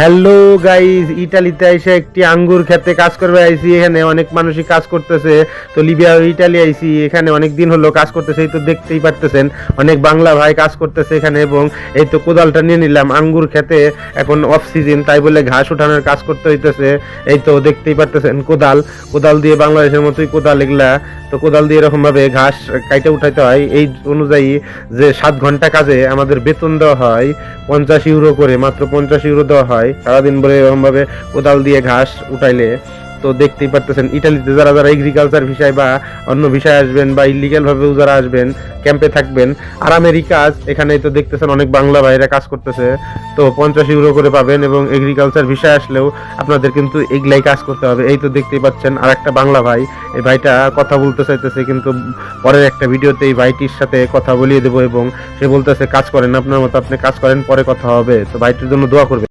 Hello guys, ইতালিতে এসে একটি আঙ্গুর খেতে কাজ করবে আইসি। এখানে অনেক মানুষই কাজ করতেছে। তো লিবিয়া ও ইটালি আইসি, এখানে অনেক দিন হলো কাজ করতেছে। এই তো দেখতেই পারতেছেন অনেক বাংলা ভাই কাজ করতেছে এখানে। এবং এই তো কোদালটা নিয়ে নিলাম, আঙ্গুর খেতে এখন অফ সিজন, তাই বলে ঘাস উঠানোর কাজ করতে হইতেছে। এই তো দেখতেই পারতেছেন কোদাল কোদাল দিয়ে বাংলাদেশের মতোই কোদাল এগুলা। তো কোদাল দিয়ে এরকম ভাবে ঘাস কাইটে উঠাইতে হয়। এই অনুযায়ী যে 7 ঘন্টা কাজে আমাদের বেতন দেওয়া হয় 50 ইউরো করে, মাত্র 50 ইউরো দেওয়া হয় সারাদিন ভরে এরকম ভাবে কোদাল দিয়ে ঘাস উঠাইলে। তো দেখতেই পারতেছেন ইটালিতে যারা যারা এগ্রিকালচার ভিসায় বা অন্য ভিসায় আসবেন বা ইলিগাল ভাবেও যারা আসবেন, ক্যাম্পে থাকবেন, আরামেরই কাজ। এখানে তো দেখতেছেন অনেক বাংলা ভাইরা কাজ করতেছে। তো 50 ইউরো করে পাবেন এবং এগ্রিকালচার ভিসায় আসলেও আপনাদের কিন্তু এগুলাই কাজ করতে হবে। এই তো দেখতেই পাচ্ছেন আর একটা বাংলা ভাই, এই ভাইটা কথা বলতে চাইতেছে, কিন্তু পরের একটা ভিডিওতে এই ভাইটির সাথে কথা বলিয়ে দেবো। এবং সে বলতেছে কাজ করেন, আপনার মতো আপনি কাজ করেন, পরে কথা হবে। তো ভাইটির জন্য দোয়া করবেন।